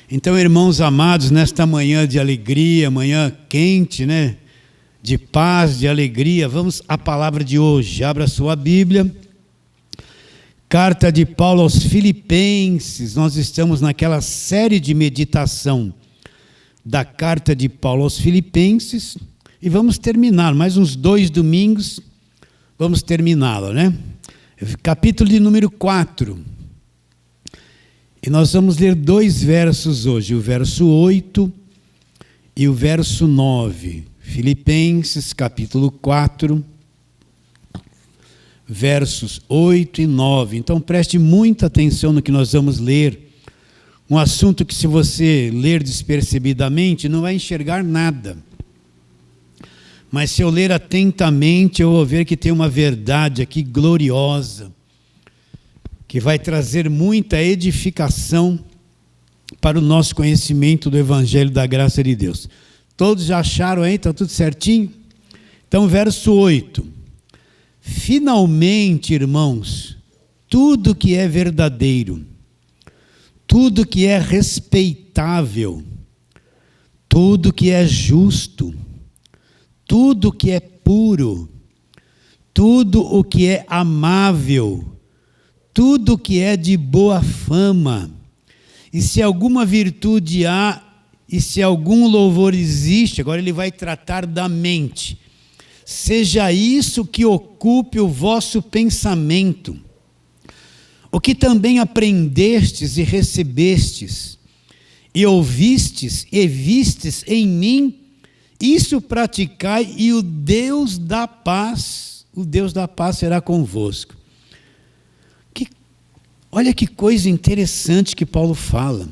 Então, irmãos amados, nesta manhã de alegria, manhã quente, né? De paz, de alegria, vamos à palavra de hoje. Abra sua Bíblia. Carta de Paulo aos Filipenses. Nós estamos naquela série de meditação da carta de Paulo aos Filipenses e vamos terminar, mais uns 2 domingos, vamos terminá-la, né? Capítulo de número 4. E nós vamos ler 2 versos hoje, o verso 8 e o verso 9. Filipenses, capítulo 4, versos 8 e 9. Então preste muita atenção no que nós vamos ler. Um assunto que, se você ler despercebidamente, não vai enxergar nada. Mas se eu ler atentamente, eu vou ver que tem uma verdade aqui gloriosa, que vai trazer muita edificação para o nosso conhecimento do Evangelho da graça de Deus. Todos já acharam aí? Está tudo certinho? Então, verso 8. Finalmente, irmãos, tudo que é verdadeiro, tudo que é respeitável, tudo que é justo, tudo que é puro, tudo o que é amável, tudo que é de boa fama, e se alguma virtude há, e se algum louvor existe, agora ele vai tratar da mente, seja isso que ocupe o vosso pensamento, o que também aprendestes e recebestes, e ouvistes e vistes em mim, isso praticai, e o Deus da paz será convosco. Olha que coisa interessante que Paulo fala.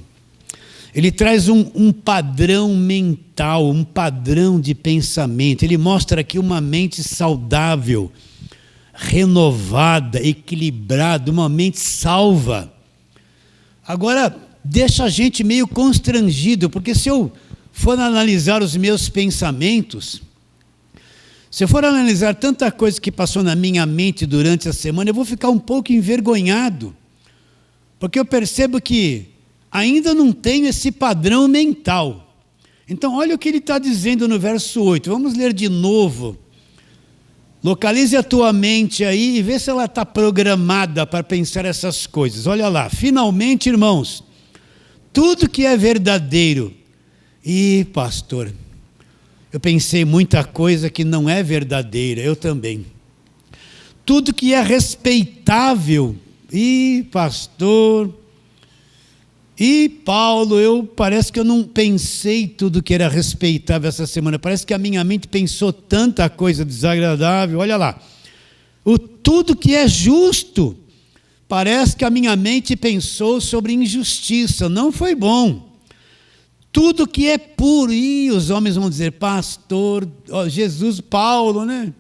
Ele traz um padrão mental, um padrão de pensamento. Ele mostra aqui uma mente saudável, renovada, equilibrada, uma mente salva. Agora, deixa a gente meio constrangido, porque se eu for analisar os meus pensamentos, se eu for analisar tanta coisa que passou na minha mente durante a semana, eu vou ficar um pouco envergonhado, porque eu percebo que ainda não tenho esse padrão mental. Então, olha o que ele está dizendo no verso 8. Vamos ler de novo. Localize a tua mente aí e vê se ela está programada para pensar essas coisas. Olha lá. Finalmente, irmãos, tudo que é verdadeiro. E, pastor, eu pensei muita coisa que não é verdadeira. Eu também. Tudo que é respeitável. E, pastor, e Paulo, parece que eu não pensei tudo que era respeitável essa semana. Parece que a minha mente pensou tanta coisa desagradável. Olha lá. Tudo que é justo. Parece que a minha mente pensou sobre injustiça. Não foi bom. Tudo que é puro. E os homens vão dizer, pastor, Jesus, Paulo, né?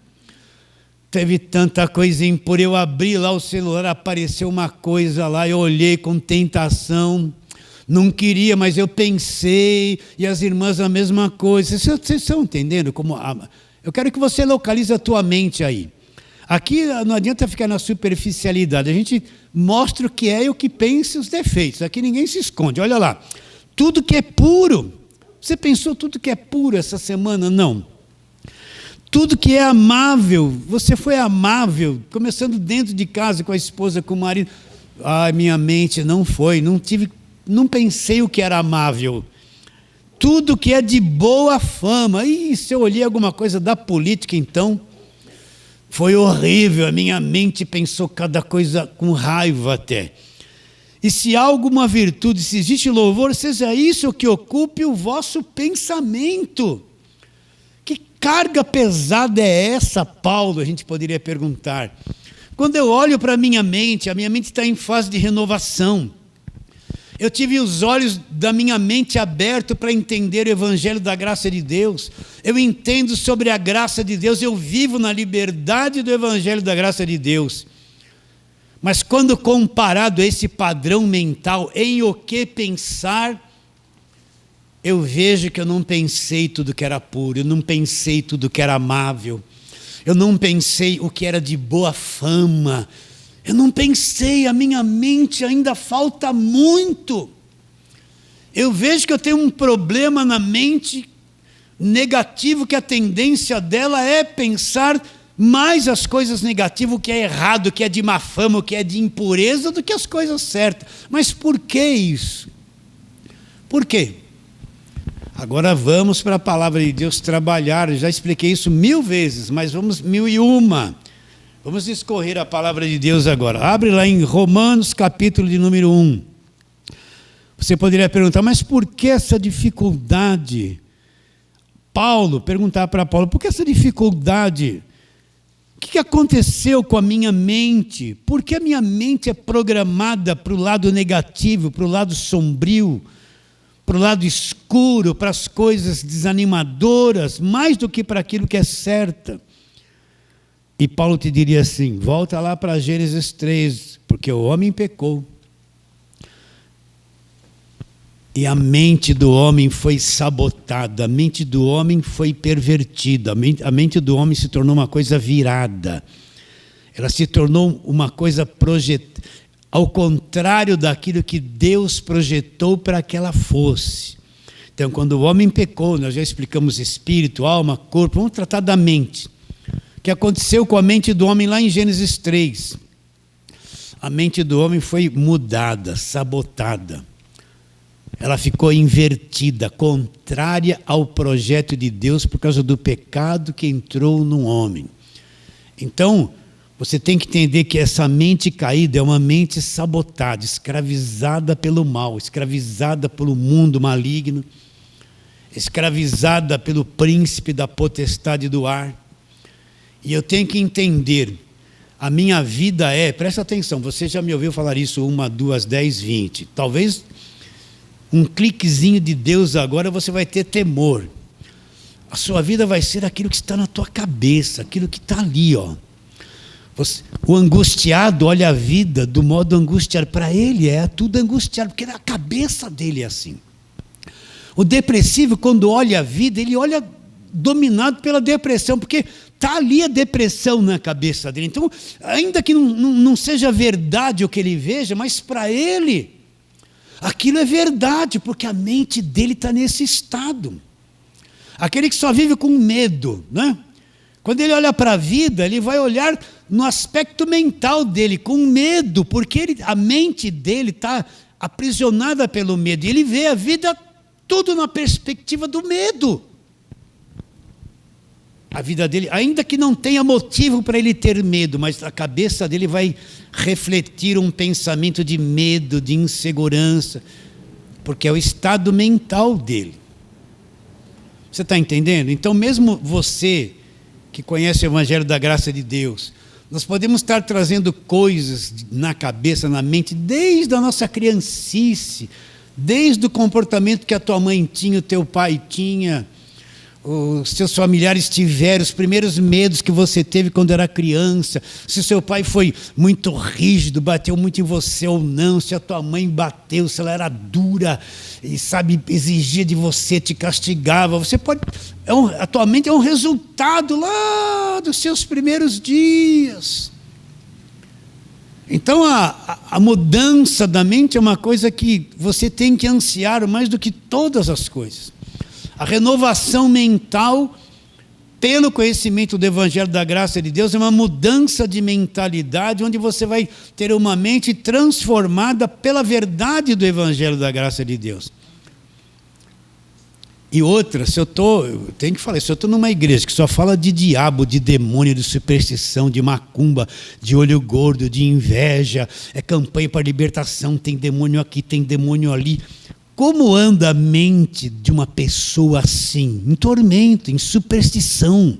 Teve tanta coisa impura, eu abri lá o celular, apareceu uma coisa lá, eu olhei com tentação, não queria, mas eu pensei, e as irmãs a mesma coisa. Vocês estão entendendo? Eu quero que você localize a tua mente aí. Aqui não adianta ficar na superficialidade, a gente mostra o que é e o que pensa e os defeitos, aqui ninguém se esconde. Olha lá, tudo que é puro, você pensou tudo que é puro essa semana? Não. Tudo que é amável, você foi amável, começando dentro de casa com a esposa, com o marido. Minha mente não foi, não pensei o que era amável. Tudo que é de boa fama. E se eu olhei alguma coisa da política, então, foi horrível, a minha mente pensou cada coisa com raiva até. E se há alguma virtude, se existe louvor, seja isso que ocupe o vosso pensamento. Que carga pesada é essa, Paulo? A gente poderia perguntar. Quando eu olho para a minha mente está em fase de renovação. Eu tive os olhos da minha mente abertos para entender o Evangelho da graça de Deus. Eu entendo sobre a graça de Deus, eu vivo na liberdade do Evangelho da graça de Deus. Mas quando comparado a esse padrão mental, em o que pensar, eu vejo que eu não pensei tudo que era puro, eu não pensei tudo que era amável, eu não pensei o que era de boa fama, eu não pensei, a minha mente ainda falta muito. eu vejo que eu tenho um problema na mente negativo, que a tendência dela é pensar mais as coisas negativas, o que é errado, o que é de má fama, o que é de impureza, do que as coisas certas. Mas por que isso? Por quê? Agora vamos para a palavra de Deus trabalhar. Eu já expliquei isso 1000 vezes, mas vamos 1001. Vamos discorrer a palavra de Deus agora. Abre lá em Romanos, capítulo de número 1. Você poderia perguntar, mas por que essa dificuldade? Perguntar para Paulo, por que essa dificuldade? O que aconteceu com a minha mente? Por que a minha mente é programada para o lado negativo, para o lado sombrio, para o lado escuro, para as coisas desanimadoras, mais do que para aquilo que é certo? E Paulo te diria assim, volta lá para Gênesis 3, porque o homem pecou. E a mente do homem foi sabotada, a mente do homem foi pervertida, a mente do homem se tornou uma coisa virada. Ela se tornou uma coisa projetada, ao contrário daquilo que Deus projetou para que ela fosse. Então, quando o homem pecou, nós já explicamos espírito, alma, corpo, vamos tratar da mente. O que aconteceu com a mente do homem lá em Gênesis 3? A mente do homem foi mudada, sabotada. Ela ficou invertida, contrária ao projeto de Deus por causa do pecado que entrou no homem. Então, você tem que entender que essa mente caída é uma mente sabotada, escravizada pelo mal, escravizada pelo mundo maligno, escravizada pelo príncipe da potestade do ar. E eu tenho que entender, a minha vida presta atenção, você já me ouviu falar isso 1, 2, 10, 20, talvez um cliquezinho de Deus agora você vai ter temor. A sua vida vai ser aquilo que está na tua cabeça, aquilo que está ali, ó. O angustiado olha a vida do modo angustiado. Para ele é tudo angustiado, porque a cabeça dele é assim. O depressivo, quando olha a vida, ele olha dominado pela depressão, porque está ali a depressão na cabeça dele. Então, ainda que não seja verdade o que ele veja, mas para ele, aquilo é verdade, porque a mente dele está nesse estado. Aquele que só vive com medo, né? Quando ele olha para a vida, ele vai olhar no aspecto mental dele, com medo, porque a mente dele está aprisionada pelo medo. E ele vê a vida tudo na perspectiva do medo. A vida dele, ainda que não tenha motivo para ele ter medo, mas a cabeça dele vai refletir um pensamento de medo, de insegurança, porque é o estado mental dele. Você está entendendo? Então, mesmo você que conhece o Evangelho da Graça de Deus, nós podemos estar trazendo coisas na cabeça, na mente, desde a nossa criancice, desde o comportamento que a tua mãe tinha, o teu pai tinha, os seus familiares tiveram, os primeiros medos que você teve quando era criança, se seu pai foi muito rígido, bateu muito em você ou não, se a tua mãe bateu, se ela era dura e exigia de você, te castigava. Você pode, a tua mente é um resultado lá dos seus primeiros dias. Então a mudança da mente é uma coisa que você tem que ansiar mais do que todas as coisas. A renovação mental, pelo conhecimento do Evangelho da Graça de Deus, é uma mudança de mentalidade, onde você vai ter uma mente transformada pela verdade do Evangelho da Graça de Deus. E outra, se eu estou numa igreja que só fala de diabo, de demônio, de superstição, de macumba, de olho gordo, de inveja, é campanha para libertação, tem demônio aqui, tem demônio ali. Como anda a mente de uma pessoa assim? Em tormento, em superstição.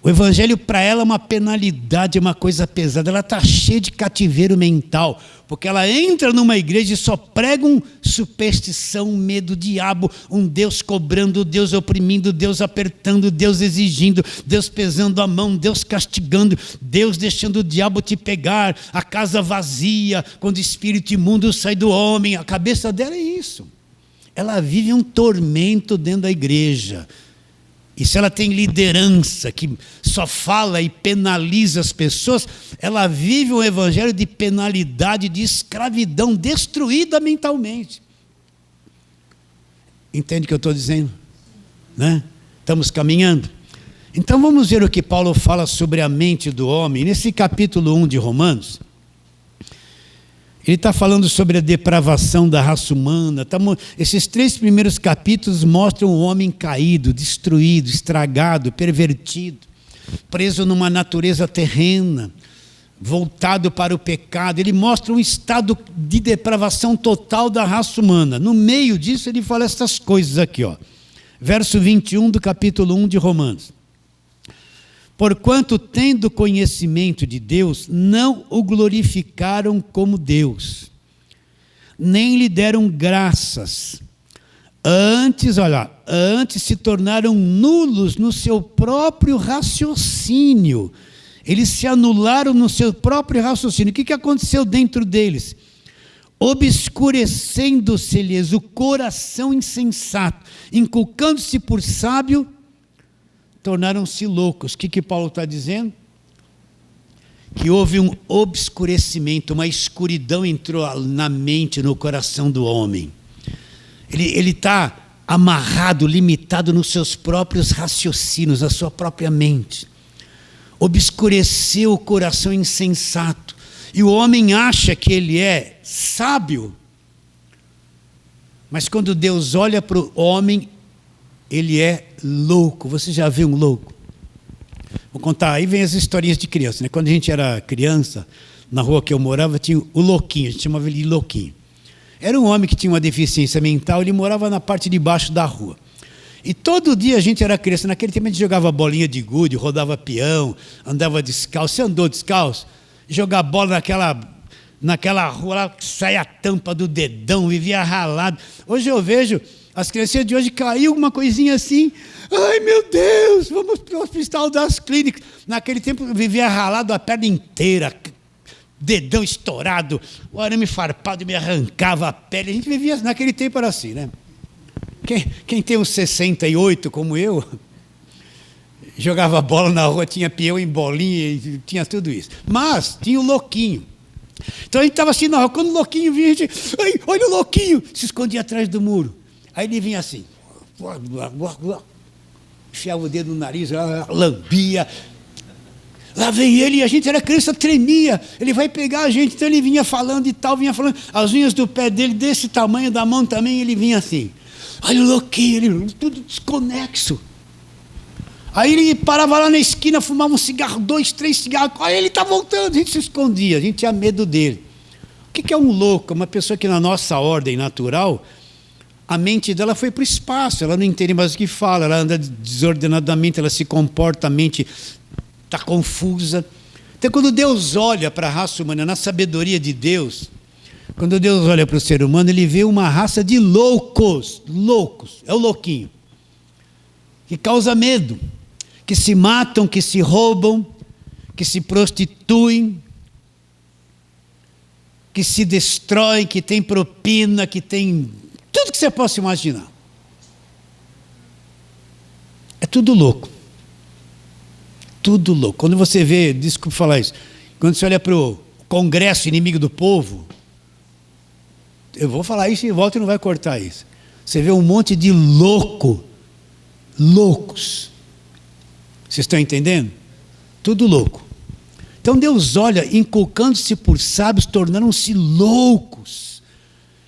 O Evangelho para ela é uma penalidade, é uma coisa pesada. Ela está cheia de cativeiro mental, porque ela entra numa igreja e só pregam superstição, medo, diabo, um Deus cobrando, Deus oprimindo, Deus apertando, Deus exigindo, Deus pesando a mão, Deus castigando, Deus deixando o diabo te pegar, a casa vazia, quando o espírito imundo sai do homem. A cabeça dela é isso. Ela vive um tormento dentro da igreja. E se ela tem liderança que só fala e penaliza as pessoas, ela vive um evangelho de penalidade, de escravidão, destruída mentalmente. Entende o que eu estou dizendo? Né? Estamos caminhando. Então vamos ver o que Paulo fala sobre a mente do homem. Nesse capítulo 1 de Romanos, ele está falando sobre a depravação da raça humana. Esses 3 primeiros capítulos mostram o homem caído, destruído, estragado, pervertido, preso numa natureza terrena, voltado para o pecado. Ele mostra um estado de depravação total da raça humana. No meio disso ele fala essas coisas aqui, ó. Verso 21 do capítulo 1 de Romanos. Porquanto, tendo conhecimento de Deus, não o glorificaram como Deus, nem lhe deram graças. Antes se tornaram nulos no seu próprio raciocínio. Eles se anularam no seu próprio raciocínio. O que aconteceu dentro deles? Obscurecendo-se-lhes o coração insensato, inculcando-se por sábio, tornaram-se loucos. O que Paulo está dizendo? Que houve um obscurecimento, uma escuridão entrou na mente, no coração do homem. Ele está amarrado, limitado nos seus próprios raciocínios, na sua própria mente. Obscureceu o coração insensato. E o homem acha que ele é sábio. Mas quando Deus olha para o homem, ele é louco. Você já viu um louco? Vou contar, aí vem as historinhas de criança, né? Quando a gente era criança, na rua que eu morava, tinha o louquinho, a gente chamava ele de louquinho. Era um homem que tinha uma deficiência mental, ele morava na parte de baixo da rua. E todo dia a gente era criança, naquele tempo a gente jogava bolinha de gude, rodava peão, andava descalço. Você andou descalço? Jogar bola naquela rua lá, que saia a tampa do dedão, vivia ralado. Hoje eu vejo as crianças de hoje, caiu uma coisinha assim, ai meu Deus, vamos para o hospital das clínicas. Naquele tempo vivia ralado a perna inteira, dedão estourado, o arame farpado me arrancava a pele. A gente vivia, naquele tempo era assim, né? Quem tem uns 68 como eu, jogava bola na rua, tinha peão em bolinha, tinha tudo isso. Mas tinha o louquinho. Então a gente estava assim na rua, quando o louquinho vinha, a gente, ai, olha o louquinho, se escondia atrás do muro. Aí ele vinha assim, enfiava o dedo no nariz, lambia. Lá vem ele, e a gente era criança, tremia. Ele vai pegar a gente, então ele vinha falando e tal, vinha falando. As unhas do pé dele, desse tamanho, da mão também, ele vinha assim. Olha o louquinho, ele tudo desconexo. Aí ele parava lá na esquina, fumava um cigarro, 2, 3 cigarros. Aí ele está voltando, a gente se escondia, a gente tinha medo dele. O que é um louco? Uma pessoa que na nossa ordem natural, a mente dela foi para o espaço, ela não entende mais o que fala, ela anda desordenadamente, ela se comporta, a mente está confusa. Então quando Deus olha para a raça humana, na sabedoria de Deus, quando Deus olha para o ser humano, ele vê uma raça de loucos, é o louquinho, que causa medo, que se matam, que se roubam, que se prostituem, que se destroem, que tem propina, que tem tudo que você possa imaginar. É tudo louco. Tudo louco. Quando você vê, desculpa falar isso, quando você olha para o Congresso inimigo do povo, eu vou falar isso e volta e não vai cortar isso. Você vê um monte de loucos. Vocês estão entendendo? Tudo louco. Então Deus olha, inculcando-se por sábios, tornaram-se loucos.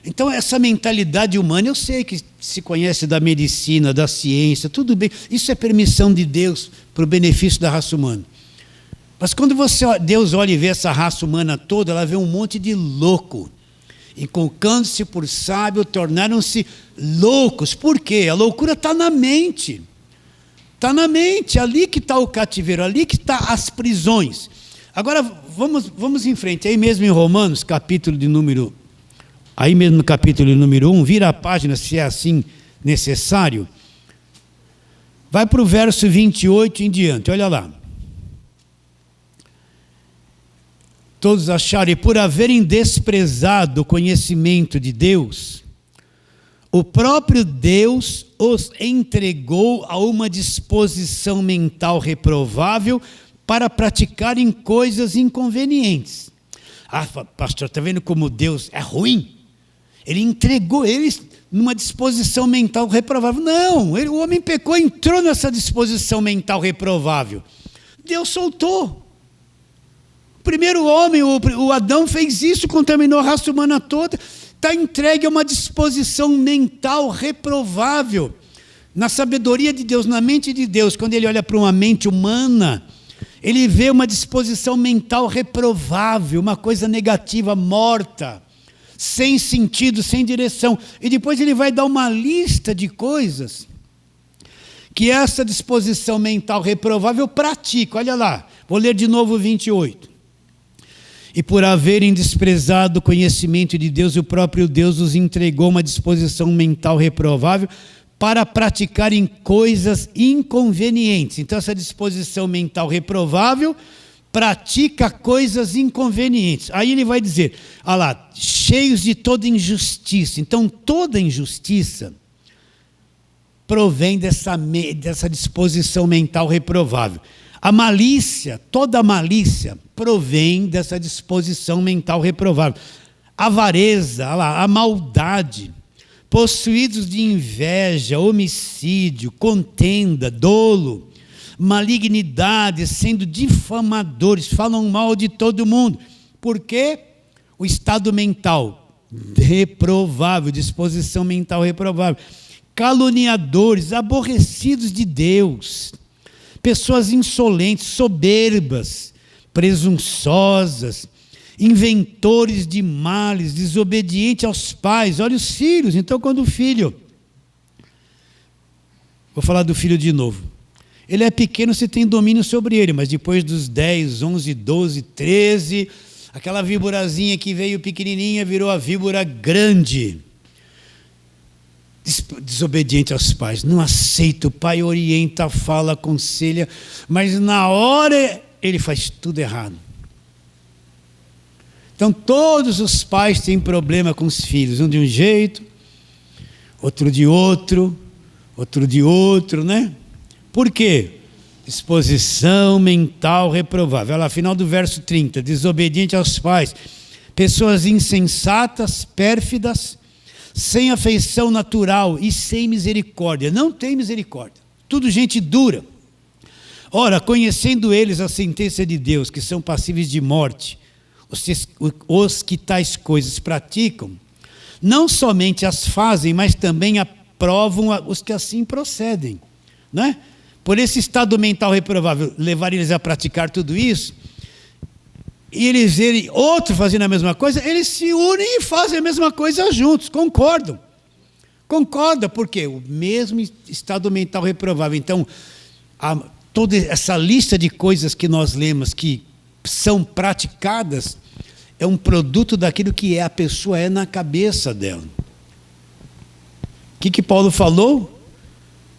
Então essa mentalidade humana, eu sei que se conhece da medicina, da ciência, tudo bem. Isso é permissão de Deus para o benefício da raça humana. Mas quando Deus olha e vê essa raça humana toda, ela vê um monte de louco. Inculcando-se por sábio, tornaram-se loucos. Por quê? A loucura está na mente. Está na mente, ali que está o cativeiro, ali que está as prisões. Agora, vamos em frente. Aí mesmo em Romanos, capítulo de número... Aí mesmo no capítulo número 1, vira a página, se é assim necessário. Vai para o verso 28 em diante, olha lá. Todos acharam, e por haverem desprezado o conhecimento de Deus, o próprio Deus os entregou a uma disposição mental reprovável para praticarem coisas inconvenientes. Ah, pastor, está vendo como Deus é ruim? Ele entregou eles, numa disposição mental reprovável. Não, o homem pecou, entrou nessa disposição mental reprovável. Deus soltou. O primeiro homem, o Adão, fez isso, contaminou a raça humana toda, está entregue a uma disposição mental reprovável. Na sabedoria de Deus, na mente de Deus, quando ele olha para uma mente humana, ele vê uma disposição mental reprovável, uma coisa negativa, morta, sem sentido, sem direção. E depois ele vai dar uma lista de coisas que essa disposição mental reprovável pratica. Olha lá, vou ler de novo o 28. E por haverem desprezado o conhecimento de Deus, o próprio Deus os entregou uma disposição mental reprovável para praticarem coisas inconvenientes. Então essa disposição mental reprovável pratica coisas inconvenientes. Aí ele vai dizer, olha lá, cheios de toda injustiça. Então toda injustiça provém dessa disposição mental reprovável. A malícia, toda a malícia provém dessa disposição mental reprovável. A avareza, olha lá, a maldade, possuídos de inveja, homicídio, contenda, dolo, malignidade, sendo difamadores, falam mal de todo mundo. Por quê? O estado mental reprovável, disposição mental reprovável. Caluniadores, aborrecidos de Deus, pessoas insolentes, soberbas, presunçosas, inventores de males, desobedientes aos pais. Olha os filhos. Então, quando o filho, vou falar do filho de novo, ele é pequeno, você tem domínio sobre ele, mas depois dos 10, 11, 12, 13, aquela víborazinha que veio pequenininha virou a víbora grande. Desobediente aos pais, não aceita, o pai orienta, fala, aconselha, mas na hora ele faz tudo errado. Então todos os pais têm problema com os filhos, um de um jeito, outro de outro, outro de outro, né? Por quê? Disposição mental reprovável. Olha lá, final do verso 30, desobediente aos pais, pessoas insensatas, pérfidas, sem afeição natural e sem misericórdia. Não tem misericórdia. Tudo gente dura. Ora, conhecendo eles a sentença de Deus, que são passíveis de morte, os que tais coisas praticam, não somente as fazem, mas também aprovam os que assim procedem. Não é? Por esse estado mental reprovável, levar eles a praticar tudo isso, e eles verem outro fazendo a mesma coisa, eles se unem e fazem a mesma coisa juntos, concordam. Concorda, porque o mesmo estado mental reprovável. Então, toda essa lista de coisas que nós lemos que são praticadas é um produto daquilo que a pessoa é na cabeça dela. O que Paulo falou?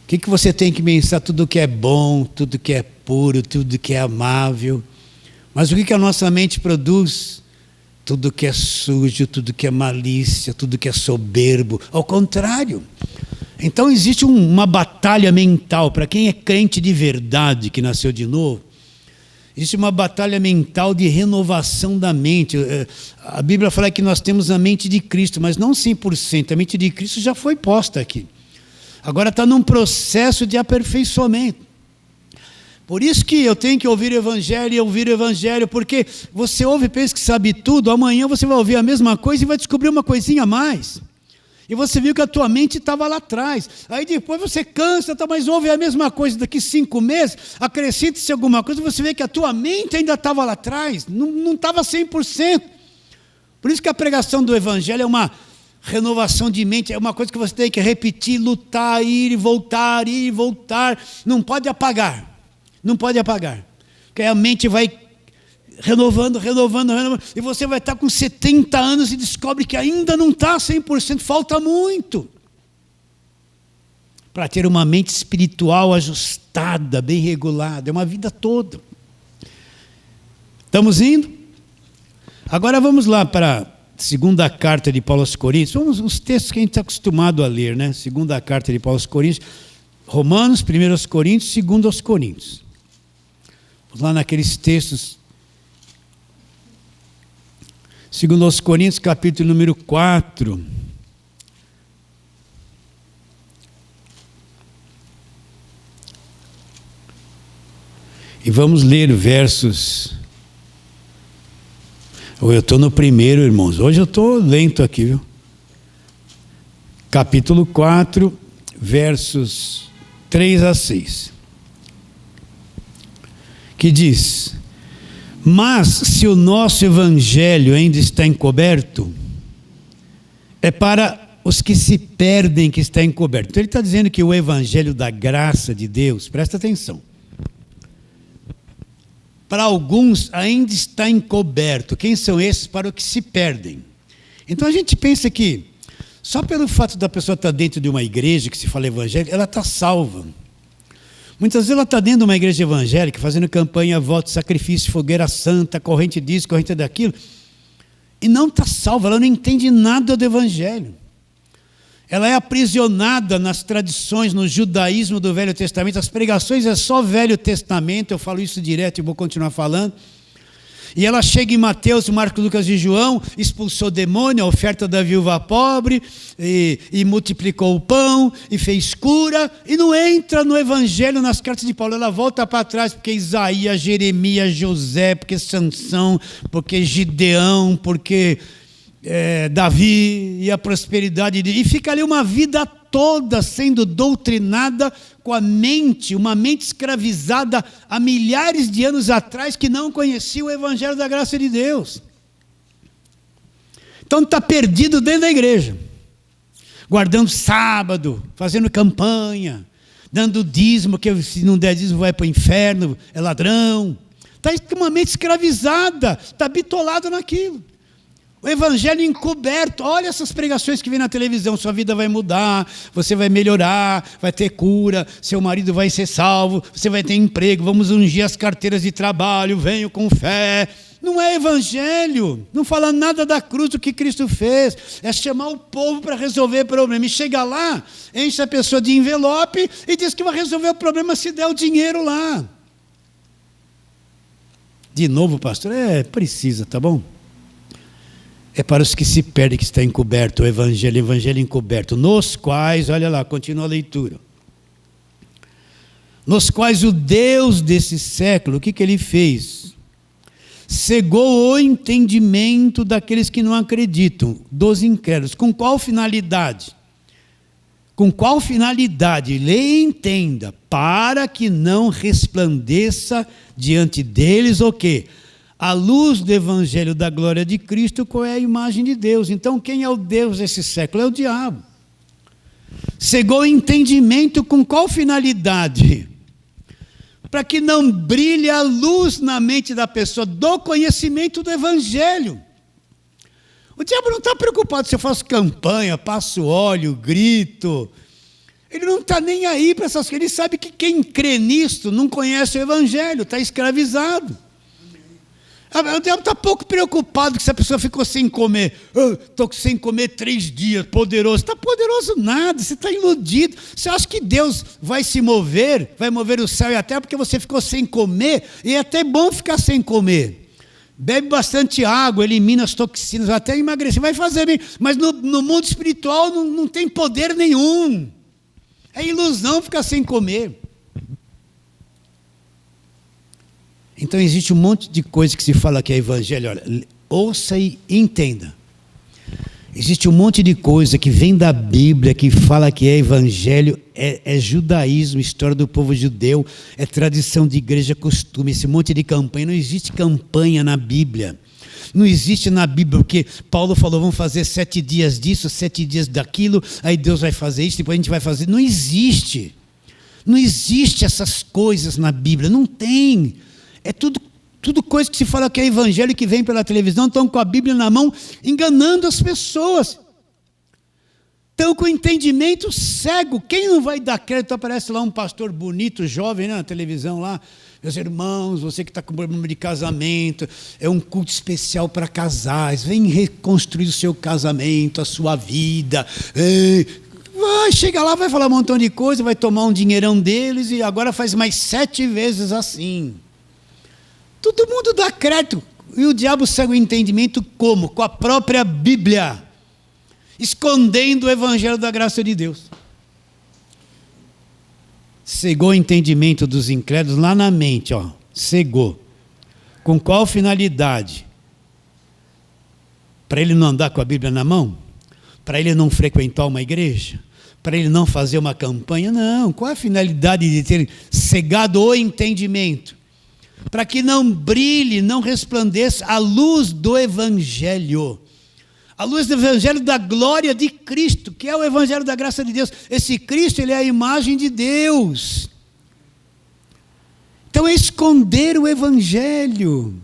O que você tem que pensar? Tudo que é bom, tudo que é puro, tudo que é amável. Mas o que a nossa mente produz? Tudo que é sujo, tudo que é malícia, tudo que é soberbo. Ao contrário. Então existe uma batalha mental. Para quem é crente de verdade, que nasceu de novo, existe uma batalha mental de renovação da mente. A Bíblia fala que nós temos a mente de Cristo, mas não 100%. A mente de Cristo já foi posta aqui. Agora está num processo de aperfeiçoamento. Por isso que eu tenho que ouvir o Evangelho, porque você ouve e pensa que sabe tudo, amanhã você vai ouvir a mesma coisa e vai descobrir uma coisinha a mais. E você viu que a tua mente estava lá atrás. Aí depois você cansa, mas ouve a mesma coisa daqui 5 meses, acrescenta-se alguma coisa, você vê que a tua mente ainda estava lá atrás, não estava 100%. Por isso que a pregação do Evangelho é uma renovação de mente, é uma coisa que você tem que repetir, lutar, ir e voltar, não pode apagar. Não pode apagar, porque a mente vai renovando, e você vai estar com 70 anos e descobre que ainda não está 100%, falta muito para ter uma mente espiritual ajustada, bem regulada, é uma vida toda. Estamos indo? Agora vamos lá para a segunda carta de Paulo aos Coríntios, vamos os textos que a gente está acostumado a ler, né? Segunda carta de Paulo aos Coríntios, Romanos, 1 aos Coríntios, 2 aos Coríntios. Lá naqueles textos, 2 aos Coríntios, capítulo número 4. E vamos ler versos. Eu estou no primeiro, irmãos. Hoje eu estou lento aqui, viu? Capítulo 4, versos 3 a 6. Que diz: mas se o nosso evangelho ainda está encoberto, é para os que se perdem que está encoberto. Então ele está dizendo que o evangelho da graça de Deus, presta atenção, para alguns ainda está encoberto. Quem são esses? Para os que se perdem. Então a gente pensa que só pelo fato da pessoa estar dentro de uma igreja que se fala evangelho, ela está salva. Muitas vezes ela está dentro de uma igreja evangélica, fazendo campanha, voto, sacrifício, fogueira santa, corrente disso, corrente daquilo, e não está salva, ela não entende nada do evangelho. Ela é aprisionada nas tradições, no judaísmo do Velho Testamento. As pregações é só Velho Testamento, eu falo isso direto e vou continuar falando. E ela chega em Mateus, Marcos, Lucas e João, expulsou o demônio, a oferta da viúva pobre, e multiplicou o pão, e fez cura, e não entra no evangelho, nas cartas de Paulo. Ela volta para trás, porque Isaías, Jeremias, José, porque Sansão, porque Gideão, porque Davi, e a prosperidade, e fica ali uma vida toda sendo doutrinada com a mente, uma mente escravizada há milhares de anos atrás, que não conhecia o evangelho da graça de Deus. Então está perdido dentro da igreja, guardando sábado, fazendo campanha, dando dízimo, que se não der dízimo vai para o inferno, é ladrão. Está com uma mente escravizada, está bitolado naquilo. O evangelho encoberto. Olha essas pregações que vem na televisão: sua vida vai mudar, você vai melhorar, vai ter cura, seu marido vai ser salvo, você vai ter emprego, vamos ungir as carteiras de trabalho, venho com fé. Não é evangelho, não fala nada da cruz, do que Cristo fez. É chamar o povo para resolver o problema. E chega lá, enche a pessoa de envelope e diz que vai resolver o problema se der o dinheiro lá. De novo, pastor, precisa, tá bom? É para os que se perdem que está encoberto o evangelho encoberto, nos quais, olha lá, continua a leitura, nos quais o Deus desse século, o que ele fez? Cegou o entendimento daqueles que não acreditam, dos incrédulos. Com qual finalidade? Com qual finalidade? Leia e entenda, para que não resplandeça diante deles o quê? A luz do evangelho da glória de Cristo, qual é a imagem de Deus. Então quem é o Deus desse século? É o diabo. Cegou o entendimento com qual finalidade? Para que não brilhe a luz na mente da pessoa do conhecimento do evangelho. O diabo não está preocupado se eu faço campanha, passo óleo, grito. Ele não está nem aí para essas coisas. Ele sabe que quem crê nisto não conhece o evangelho, está escravizado. O diabo está pouco preocupado que se a pessoa ficou sem comer. Estou sem comer 3 dias, poderoso. Está poderoso nada, você está iludido. Você acha que Deus vai se mover, vai mover o céu e a terra porque você ficou sem comer? E é até bom ficar sem comer. Bebe bastante água, elimina as toxinas, até emagrecer, vai fazer bem. Mas no mundo espiritual não tem poder nenhum. É ilusão ficar sem comer. Então existe um monte de coisa que se fala que é evangelho. Olha, ouça e entenda. Existe um monte de coisa que vem da Bíblia, que fala que é evangelho, é judaísmo, história do povo judeu, é tradição de igreja, costume, esse monte de campanha. Não existe campanha na Bíblia. Não existe na Bíblia, porque Paulo falou, vamos fazer 7 dias disso, 7 dias daquilo, aí Deus vai fazer isso, depois a gente vai fazer. Não existe. Não existe essas coisas na Bíblia, não tem. É tudo coisa que se fala que é evangelho, que vem pela televisão, estão com a Bíblia na mão, enganando as pessoas. Estão com entendimento cego. Quem não vai dar crédito? Aparece lá um pastor bonito, jovem, né, na televisão lá. Meus irmãos, você que está com problema de casamento, é um culto especial para casais. Vem reconstruir o seu casamento, a sua vida. Vai, chega lá, vai falar um montão de coisa, vai tomar um dinheirão deles e agora faz mais 7 vezes assim. Todo mundo dá crédito. E o diabo segue o entendimento como? Com a própria Bíblia. Escondendo o evangelho da graça de Deus. Cegou o entendimento dos incrédulos lá na mente. Cegou. Com qual finalidade? Para ele não andar com a Bíblia na mão? Para ele não frequentar uma igreja? Para ele não fazer uma campanha? Não. Qual a finalidade de ter cegado o entendimento? Para que não brilhe, não resplandeça a luz do Evangelho. A luz do Evangelho da glória de Cristo, que é o Evangelho da graça de Deus. Esse Cristo, ele é a imagem de Deus. Então é esconder o Evangelho.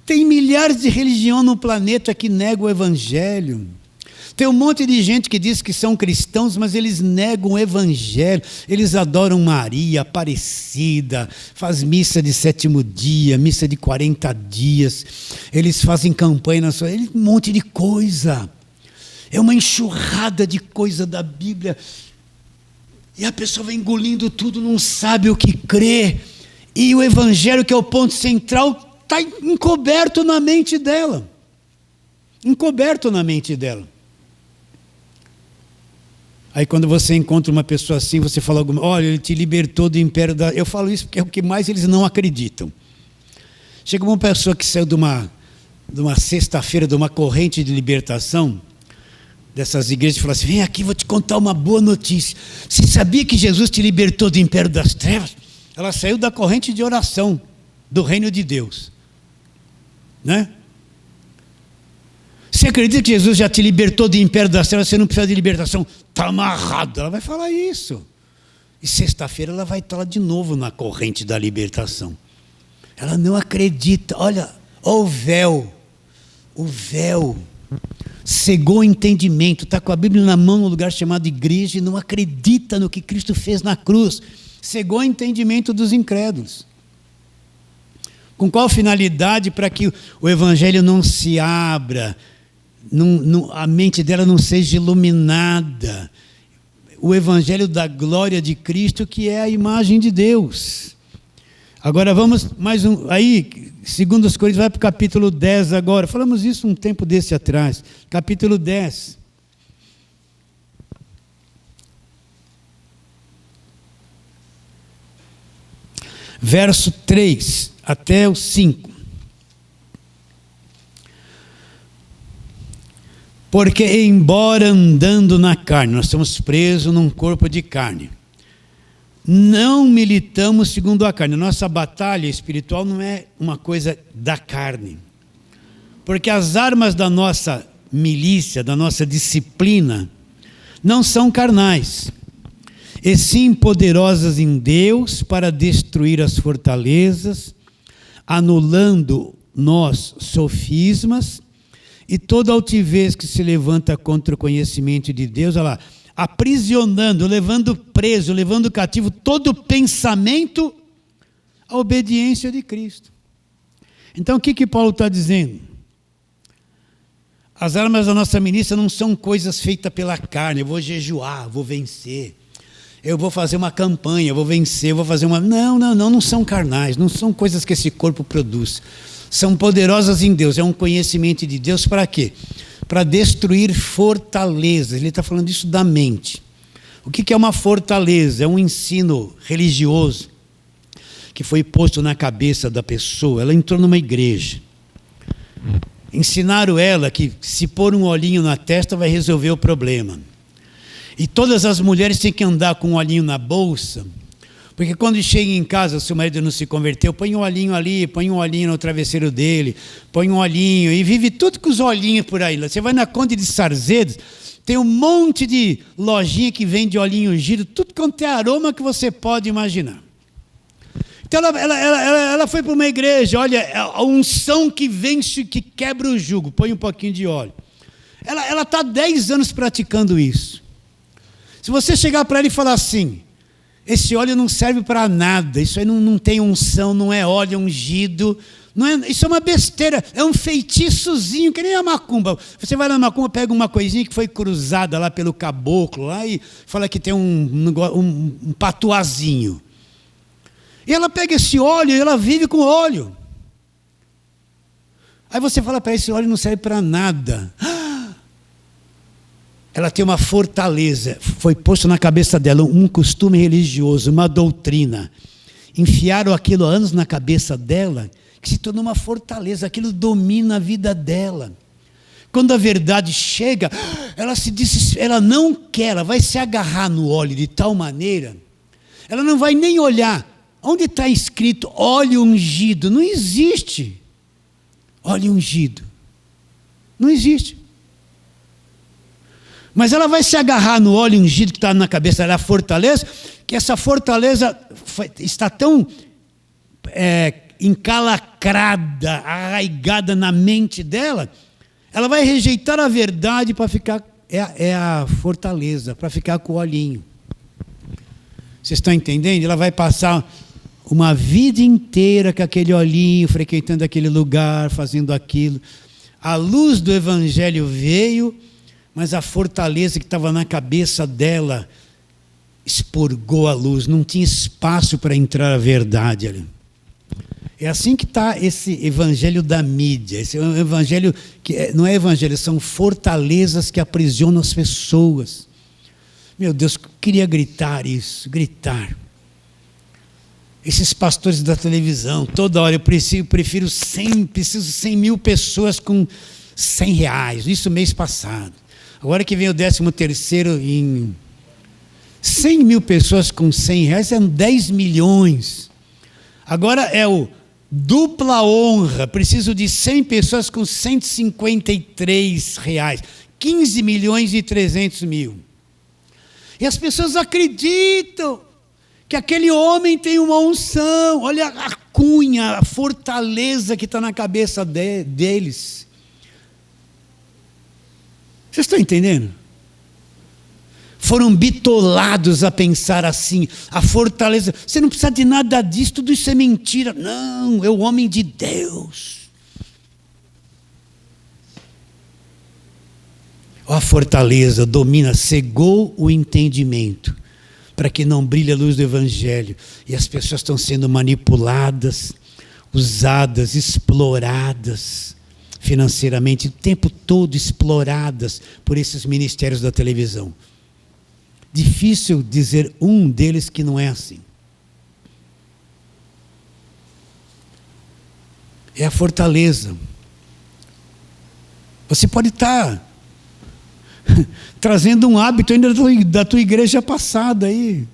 Tem milhares de religiões no planeta que negam o Evangelho. Tem um monte de gente que diz que são cristãos, mas eles negam o Evangelho. Eles adoram Maria, Aparecida, faz missa de 7º dia, missa de 40 dias. Eles fazem campanha na sua... um monte de coisa. É uma enxurrada de coisa da Bíblia. E a pessoa vai engolindo tudo, não sabe o que crê. E o Evangelho, que é o ponto central, está encoberto na mente dela. Encoberto na mente dela. Aí quando você encontra uma pessoa assim, você fala alguma, olha, ele te libertou do império da... Eu falo isso porque é o que mais eles não acreditam. Chega uma pessoa que saiu de uma sexta-feira, de uma corrente de libertação, dessas igrejas, e fala assim, vem aqui, vou te contar uma boa notícia. Você sabia que Jesus te libertou do império das trevas? Ela saiu da corrente de oração, do reino de Deus. Né? Você acredita que Jesus já te libertou do império das trevas, você não precisa de libertação? Está amarrado. Ela vai falar isso. E sexta-feira ela vai estar lá de novo na corrente da libertação. Ela não acredita. Olha, o véu cegou o entendimento, está com a Bíblia na mão no lugar chamado igreja e não acredita no que Cristo fez na cruz. Cegou o entendimento dos incrédulos. Com qual finalidade? Para que o Evangelho não se abra, a mente dela não seja iluminada. O Evangelho da glória de Cristo, que é a imagem de Deus. Agora vamos mais um, aí, 2 Coríntios, vai para o capítulo 10 agora. Falamos isso um tempo desse atrás. Capítulo 10. Verso 3 até o 5. Porque embora andando na carne, nós estamos presos num corpo de carne, não militamos segundo a carne. Nossa batalha espiritual não é uma coisa da carne. Porque as armas da nossa milícia, da nossa disciplina, não são carnais, e sim poderosas em Deus para destruir as fortalezas, anulando nós sofismas e toda altivez que se levanta contra o conhecimento de Deus, olha lá, aprisionando, levando preso, levando cativo todo pensamento à obediência de Cristo. Então o que Paulo está dizendo? As armas da nossa milícia não são coisas feitas pela carne. Eu vou jejuar, vou vencer. Eu vou fazer uma campanha, eu vou vencer, eu vou fazer uma... Não são carnais, não são coisas que esse corpo produz. São poderosas em Deus, é um conhecimento de Deus para quê? Para destruir fortalezas. Ele está falando isso da mente. O que é uma fortaleza? É um ensino religioso que foi posto na cabeça da pessoa. Ela entrou numa igreja. Ensinaram ela que se pôr um olhinho na testa vai resolver o problema. E todas as mulheres têm que andar com um olhinho na bolsa, porque quando chega em casa, se o marido não se converteu, põe um olhinho ali, põe um olhinho no travesseiro dele, põe um olhinho, e vive tudo com os olhinhos por aí. Você vai na Conde de Sarzedas, tem um monte de lojinha que vende olhinho giro, tudo quanto é aroma que você pode imaginar. Então ela foi para uma igreja, olha, a unção que vence, que quebra o jugo, põe um pouquinho de óleo. Ela está há 10 anos praticando isso. Se você chegar para ela e falar assim, esse óleo não serve para nada, isso aí não tem unção, não é óleo ungido, isso é uma besteira, é um feitiçozinho, que nem a macumba. Você vai na macumba, pega uma coisinha que foi cruzada lá pelo caboclo, lá e fala que tem um patuazinho. E ela pega esse óleo e ela vive com óleo. Aí você fala para ela, esse óleo não serve para nada. Ela tem uma fortaleza, foi posto na cabeça dela um costume religioso, uma doutrina. enfiaram aquilo há anos na cabeça dela, que se tornou uma fortaleza, aquilo domina a vida dela. Quando a verdade chega, ela se desespera, ela não quer, ela vai se agarrar no óleo de tal maneira, ela não vai nem olhar. Onde está escrito óleo ungido? Não existe óleo ungido. Não existe. Mas ela vai se agarrar no óleo ungido que está na cabeça dela, a fortaleza, que essa fortaleza está tão encalacrada, arraigada na mente dela, ela vai rejeitar a verdade para ficar, é a fortaleza, para ficar com o olhinho. Vocês estão entendendo? Ela vai passar uma vida inteira com aquele olhinho, frequentando aquele lugar, fazendo aquilo. A luz do Evangelho veio, mas a fortaleza que estava na cabeça dela expurgou a luz, não tinha espaço para entrar a verdade ali. É assim que está esse evangelho da mídia, esse evangelho que não é evangelho, são fortalezas que aprisionam as pessoas. Meu Deus, eu queria gritar isso, gritar. Esses pastores da televisão, toda hora, eu prefiro 100 mil pessoas com R$100, isso mês passado. Agora que vem o 13º em 100 mil pessoas com R$100, são 10 milhões. Agora é o dupla honra, preciso de 100 pessoas com R$153, 15 milhões e 300 mil. E as pessoas acreditam que aquele homem tem uma unção, olha a cunha, a fortaleza que está na cabeça deles. Vocês estão entendendo? Foram bitolados a pensar assim, a fortaleza, você não precisa de nada disso, tudo isso é mentira. Não, é o homem de Deus. A fortaleza domina, cegou o entendimento, para que não brilhe a luz do Evangelho. E as pessoas estão sendo manipuladas, usadas, exploradas financeiramente, o tempo todo exploradas por esses ministérios da televisão. Difícil dizer um deles que não é assim. É a fortaleza. Você pode estar trazendo um hábito ainda da tua igreja passada aí.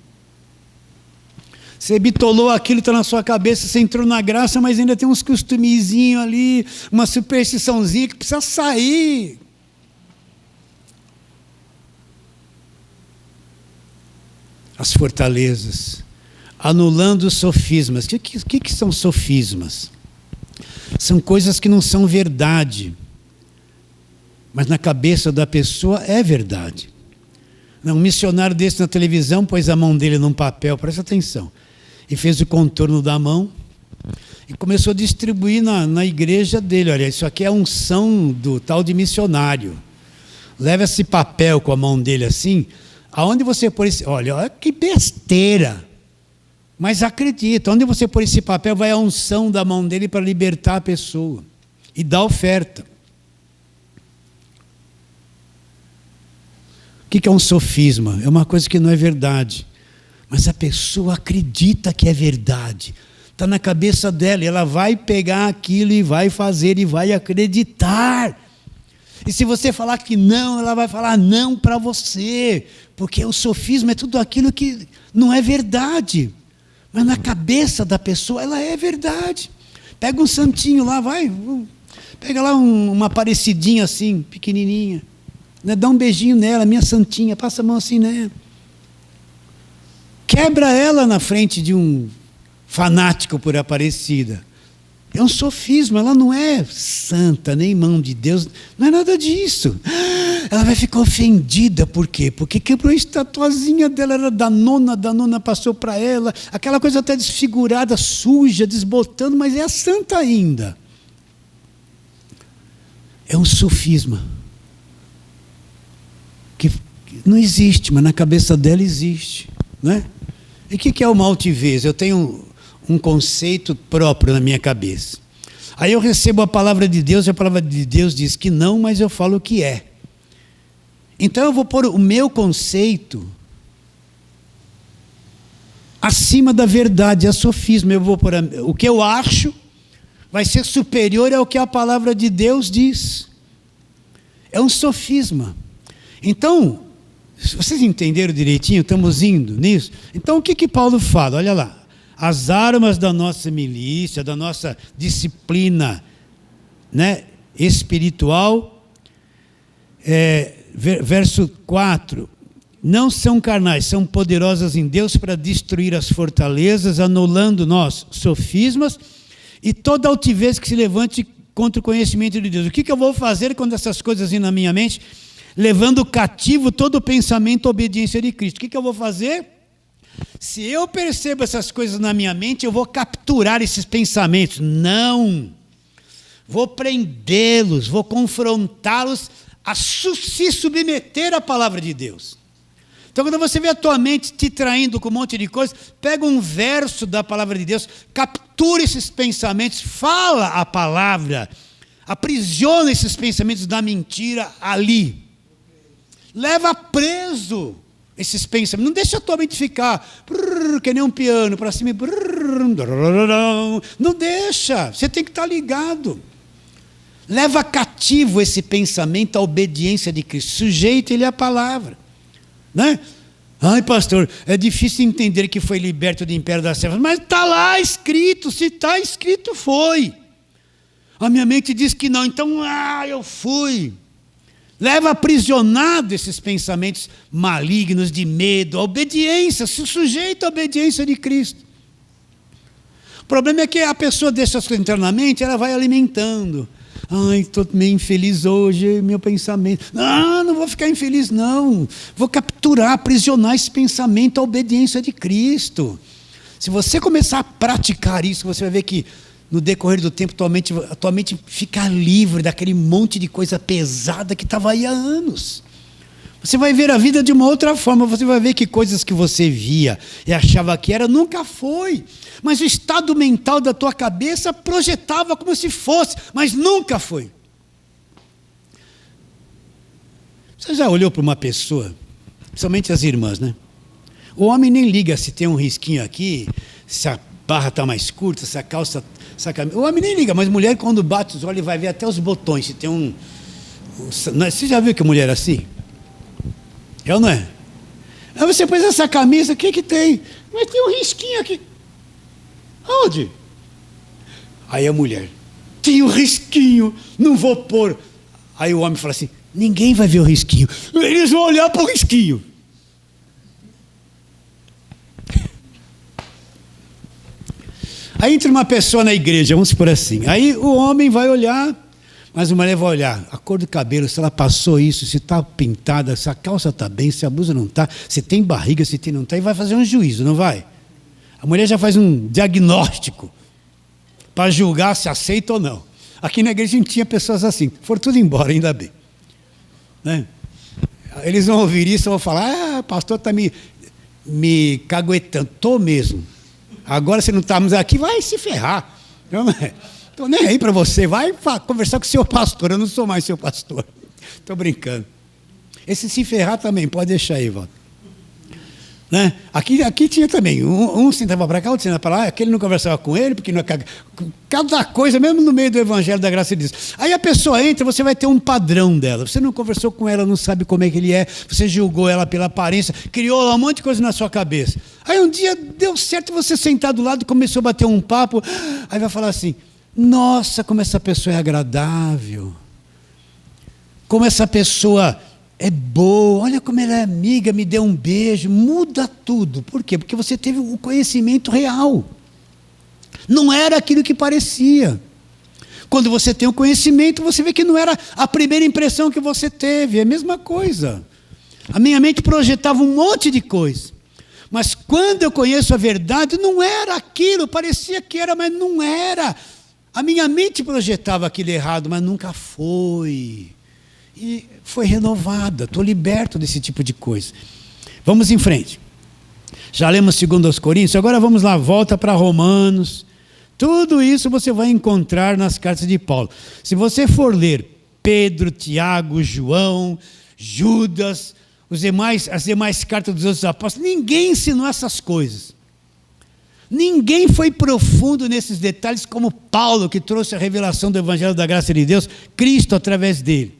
Você bitolou aquilo, está na sua cabeça, você entrou na graça, mas ainda tem uns costumezinhos ali, uma superstiçãozinha que precisa sair. As fortalezas, anulando os sofismas. O que são sofismas? São coisas que não são verdade, mas na cabeça da pessoa é verdade. Um missionário desse na televisão pôs a mão dele num papel, presta atenção, e fez o contorno da mão e começou a distribuir na igreja dele. Olha, isso aqui é a unção do tal de missionário. Leva esse papel com a mão dele assim. Aonde você pôr esse... Olha que besteira. Mas acredita, onde você pôr esse papel, vai a unção da mão dele para libertar a pessoa. E dar oferta. O que é um sofisma? É uma coisa que não é verdade. Mas a pessoa acredita que é verdade. Está na cabeça dela, ela vai pegar aquilo e vai fazer e vai acreditar. E se você falar que não, ela vai falar não para você, porque o sofisma é tudo aquilo que não é verdade, mas na cabeça da pessoa ela é verdade. Pega um santinho lá, pega lá uma parecidinha assim, pequenininha, né? Dá um beijinho nela, minha santinha, passa a mão assim nela. Quebra ela na frente de um fanático por Aparecida. É um sofisma, ela não é santa, nem mão de Deus, não é nada disso. Ela vai ficar ofendida, por quê? Porque quebrou a estatuazinha dela, era da nona passou para ela, aquela coisa até desfigurada, suja, desbotando, mas é a santa ainda. É um sofisma. Que não existe, mas na cabeça dela existe. Não é? E o que é uma altivez? Eu tenho um conceito próprio na minha cabeça. Aí eu recebo a palavra de Deus, e a palavra de Deus diz que não, mas eu falo o que é. Então eu vou pôr o meu conceito acima da verdade, é sofisma. Eu vou por o que eu acho vai ser superior ao que a palavra de Deus diz. É um sofisma. Então, se vocês entenderam direitinho, estamos indo nisso. Então, o que Paulo fala? Olha lá. As armas da nossa milícia, da nossa disciplina, né, espiritual, verso 4, não são carnais, são poderosas em Deus para destruir as fortalezas, anulando nós sofismas e toda altivez que se levante contra o conhecimento de Deus. O que eu vou fazer quando essas coisas vêm na minha mente? Levando cativo todo o pensamento à obediência de Cristo. O que eu vou fazer? Se eu percebo essas coisas na minha mente, eu vou capturar esses pensamentos. Não. Vou prendê-los, vou confrontá-los a se submeter à palavra de Deus. Então, quando você vê a tua mente te traindo com um monte de coisa, pega um verso da palavra de Deus, captura esses pensamentos, fala a palavra, aprisiona esses pensamentos da mentira ali. Leva preso esses pensamentos. Não deixa a tua mente ficar que nem um piano para cima. Não deixa. Você tem que estar ligado. Leva cativo esse pensamento à obediência de Cristo. Sujeita ele à palavra. Né? Ai, pastor, é difícil entender que foi liberto do império das trevas. Mas está lá escrito. Se está escrito, foi. A minha mente diz que não. Então, eu fui. Leva aprisionado esses pensamentos malignos de medo, a obediência, se sujeita à obediência de Cristo. O problema é que a pessoa deixa as coisas internamente, ela vai alimentando. Ai, estou meio infeliz hoje, meu pensamento. Não vou ficar infeliz, não. Vou capturar, aprisionar esse pensamento à obediência de Cristo. Se você começar a praticar isso, você vai ver que no decorrer do tempo, a tua mente fica livre daquele monte de coisa pesada que estava aí há anos. Você vai ver a vida de uma outra forma, você vai ver que coisas que você via e achava que era, nunca foi. Mas o estado mental da tua cabeça projetava como se fosse, mas nunca foi. Você já olhou para uma pessoa, principalmente as irmãs, né? O homem nem liga se tem um risquinho aqui, se a barra está mais curta, se a calça... O homem nem liga, mas mulher, quando bate os olhos, vai ver até os botões. Se tem um... Você já viu que mulher é assim? É ou não é? Aí você pôs essa camisa, o que tem? Mas tem um risquinho aqui. Aonde? Aí a mulher, tem um risquinho, não vou pôr. Aí o homem fala assim, ninguém vai ver o risquinho. Eles vão olhar para o risquinho. Aí entra uma pessoa na igreja, vamos por assim. Aí o homem vai olhar, mas a mulher vai olhar a cor do cabelo, se ela passou isso, se está pintada, se a calça está bem, se a blusa não está, se tem barriga, se tem não está, e vai fazer um juízo, não vai? A mulher já faz um diagnóstico para julgar se aceita ou não. Aqui na igreja a gente tinha pessoas assim, foram tudo embora, ainda bem. Né? Eles vão ouvir isso e vão falar, pastor está me caguetando. Estou mesmo. Agora se não estamos aqui, vai se ferrar. Estou nem aí para você, vai conversar com o seu pastor, eu não sou mais seu pastor. Estou brincando. Esse se ferrar também, pode deixar aí, Walter. Né? Aqui tinha também, um sentava para cá, outro sentava para lá, aquele não conversava com ele, porque não, cada coisa, mesmo no meio do evangelho da graça de Deus. Aí a pessoa entra, você vai ter um padrão dela, você não conversou com ela, não sabe como é que ele é, você julgou ela pela aparência, criou um monte de coisa na sua cabeça. Aí um dia deu certo, você sentar do lado, começou a bater um papo, aí vai falar assim, nossa, como essa pessoa é agradável, como essa pessoa é boa, olha como ela é amiga, me deu um beijo, muda tudo. Por quê? Porque você teve o conhecimento real. Não era aquilo que parecia. Quando você tem o conhecimento, você vê que não era a primeira impressão que você teve, é a mesma coisa. A minha mente projetava um monte de coisa. Mas quando eu conheço a verdade, não era aquilo, parecia que era, mas não era. A minha mente projetava aquilo errado, mas nunca foi. E foi renovada, estou liberto desse tipo de coisa. Vamos em frente. Já lemos 2 Coríntios, agora vamos lá, volta para Romanos. Tudo isso você vai encontrar nas cartas de Paulo. Se você for ler Pedro, Tiago, João, Judas, as demais cartas dos outros apóstolos, ninguém ensinou essas coisas. Ninguém foi profundo nesses detalhes como Paulo, que trouxe a revelação do Evangelho da Graça de Deus, Cristo através dele.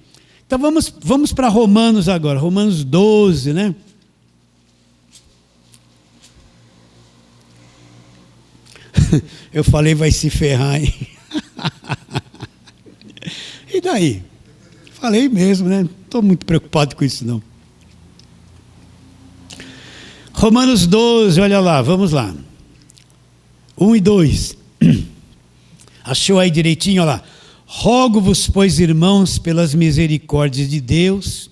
Então vamos para Romanos agora, Romanos 12, né? Eu falei, vai se ferrar, hein? E daí? Falei mesmo, né? Não estou muito preocupado com isso, não. Romanos 12, olha lá, vamos lá. 1 e 2. Achou aí direitinho, olha lá. Rogo-vos, pois, irmãos, pelas misericórdias de Deus,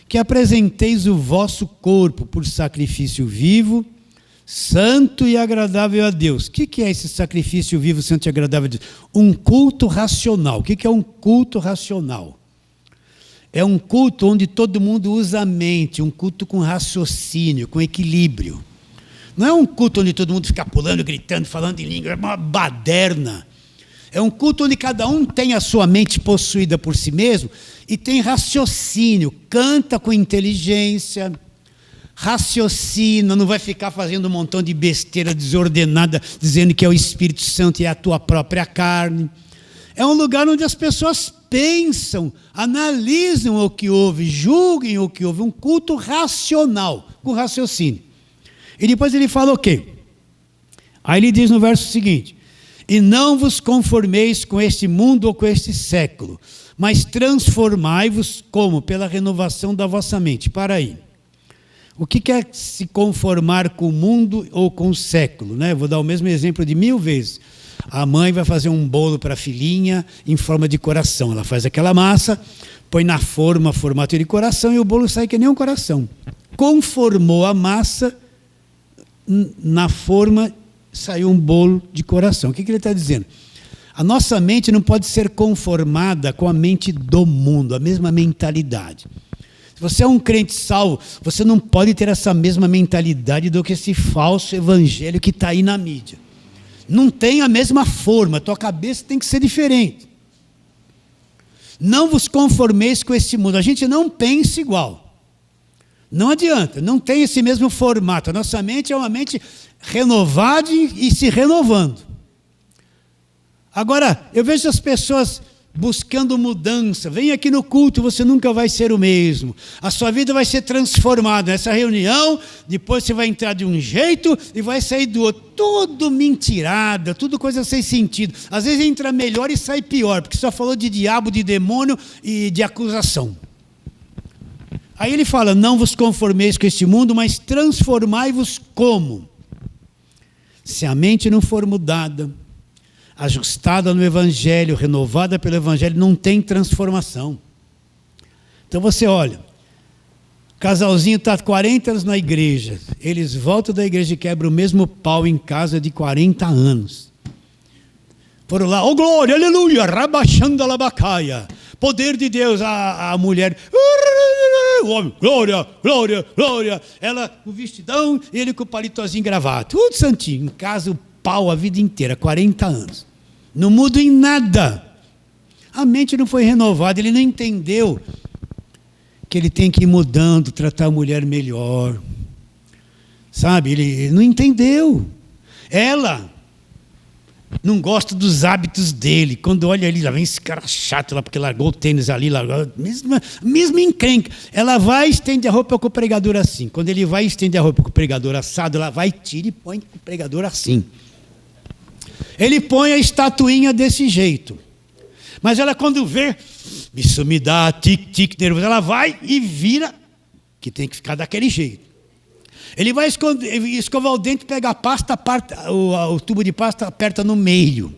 que apresenteis o vosso corpo por sacrifício vivo, santo e agradável a Deus. O que é esse sacrifício vivo, santo e agradável a Deus? Um culto racional. O que é um culto racional? É um culto onde todo mundo usa a mente, um culto com raciocínio, com equilíbrio. Não é um culto onde todo mundo fica pulando, gritando, falando em língua, é uma baderna. É um culto onde cada um tem a sua mente possuída por si mesmo e tem raciocínio, canta com inteligência, raciocina, não vai ficar fazendo um montão de besteira desordenada, dizendo que é o Espírito Santo e é a tua própria carne. É um lugar onde as pessoas pensam, analisam o que houve, julguem o que houve, um culto racional, com raciocínio. E depois ele fala o quê? Aí ele diz no verso seguinte: e não vos conformeis com este mundo ou com este século, mas transformai-vos como? Pela renovação da vossa mente. Para aí. O que é se conformar com o mundo ou com o século? Né? Vou dar o mesmo exemplo de 1000 vezes. A mãe vai fazer um bolo para a filhinha em forma de coração. Ela faz aquela massa, põe na formato de coração, e o bolo sai que nem um coração. Conformou a massa, na forma saiu um bolo de coração. O que ele está dizendo? A nossa mente não pode ser conformada com a mente do mundo, a mesma mentalidade. Se você é um crente salvo, você não pode ter essa mesma mentalidade do que esse falso evangelho que está aí na mídia. Não tem a mesma forma, a tua cabeça tem que ser diferente. Não vos conformeis com esse mundo. A gente não pensa igual. Não adianta, não tem esse mesmo formato. A nossa mente é uma mente renovada e se renovando. Agora, eu vejo as pessoas buscando mudança. Vem aqui no culto, você nunca vai ser o mesmo. A sua vida vai ser transformada. Nessa reunião, depois você vai entrar de um jeito e vai sair do outro. Tudo mentirada, tudo coisa sem sentido. Às vezes entra melhor e sai pior, porque só falou de diabo, de demônio e de acusação. Aí ele fala, não vos conformeis com este mundo, mas transformai-vos como? Se a mente não for mudada, ajustada no Evangelho, renovada pelo Evangelho, não tem transformação. Então você olha, o casalzinho está 40 anos na igreja, eles voltam da igreja e quebram o mesmo pau em casa de 40 anos. Foram lá, oh glória, aleluia, rabachando a labacaia, poder de Deus, a mulher, o homem, glória, glória, glória, ela com o vestidão, ele com o palitozinho gravado, tudo santinho, em casa o pau a vida inteira, 40 anos. Não muda em nada. A mente não foi renovada, ele não entendeu que ele tem que ir mudando, tratar a mulher melhor. Sabe, ele não entendeu. Ela não gosta dos hábitos dele. Quando olha ali, lá vem esse cara chato lá, porque largou o tênis ali, largou, mesmo encrenca. Ela vai e estende a roupa com o pregador assim. Quando ele vai e estende a roupa com o pregador assado, ela vai, tira e põe com o pregador assim. Ele põe a estatuinha desse jeito. Mas ela quando vê, isso me dá tic-tic nervoso, ela vai e vira, que tem que ficar daquele jeito. Ele vai escovar o dente, pega a pasta, o tubo de pasta, aperta no meio.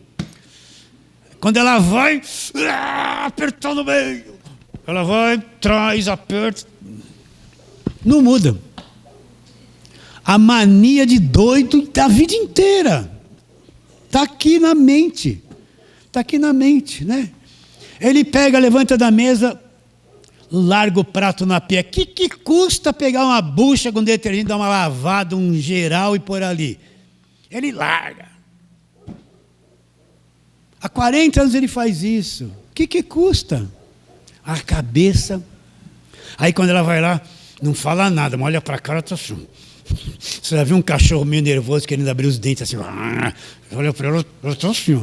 Quando ela vai, apertar no meio. Ela vai, traz, aperta. Não muda. A mania de doido da vida inteira. Está aqui na mente. Está aqui na mente, né? Ele pega, levanta da mesa, larga o prato na pia. Que custa pegar uma bucha com detergente, dar uma lavada, um geral e pôr ali? Ele larga. Há 40 anos ele faz isso. Que custa? A cabeça. Aí quando ela vai lá, Não fala nada, mas olha para a cara, tá assim. Você já viu um cachorro meio nervoso querendo abrir os dentes assim? Olha para ela, ela tá assim, ó.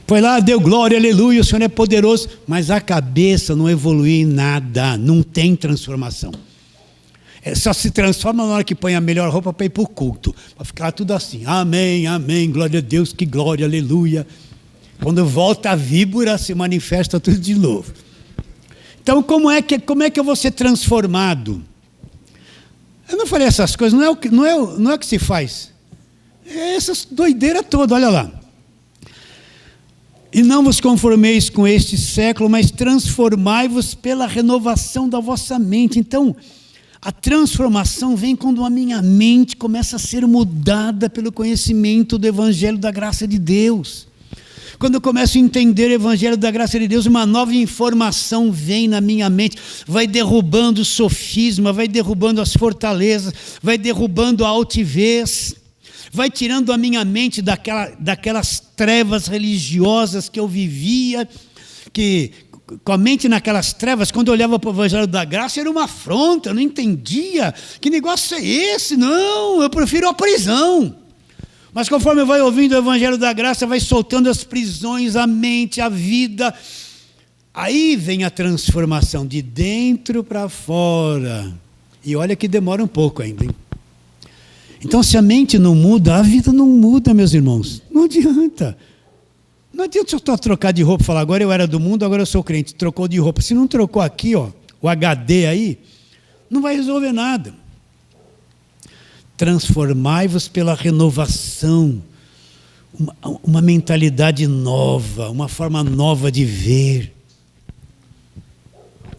Foi lá, deu glória, aleluia, o Senhor é poderoso. Mas a cabeça não evolui em nada, não tem transformação. Só se transforma na hora que põe a melhor roupa para ir para o culto. Para ficar tudo assim, amém, amém, glória a Deus, que glória, aleluia. Quando volta a víbora, se manifesta tudo de novo. Então, como é que eu vou ser transformado? Eu não falei essas coisas, não é o que se faz. É essas doideiras todas, olha lá. E não vos conformeis com este século, mas transformai-vos pela renovação da vossa mente. Então, a transformação vem quando a minha mente começa a ser mudada pelo conhecimento do Evangelho da graça de Deus. Quando eu começo a entender o Evangelho da graça de Deus, uma nova informação vem na minha mente, vai derrubando o sofisma, vai derrubando as fortalezas, vai derrubando a altivez, vai tirando a minha mente daquelas trevas religiosas que eu vivia, que com a mente naquelas trevas, quando eu olhava para o Evangelho da graça, era uma afronta, eu não entendia, que negócio é esse? Não, eu prefiro a prisão. Mas conforme vai ouvindo o Evangelho da graça, vai soltando as prisões, a mente, a vida. Aí vem a transformação de dentro para fora. E olha que demora um pouco ainda, hein? Então, se a mente não muda, a vida não muda, meus irmãos. Não adianta. Não adianta eu trocar de roupa e falar, agora eu era do mundo, agora eu sou crente. Trocou de roupa. Se não trocou aqui, ó, o HD aí, não vai resolver nada. Transformai-vos pela renovação, uma mentalidade nova, uma forma nova de ver,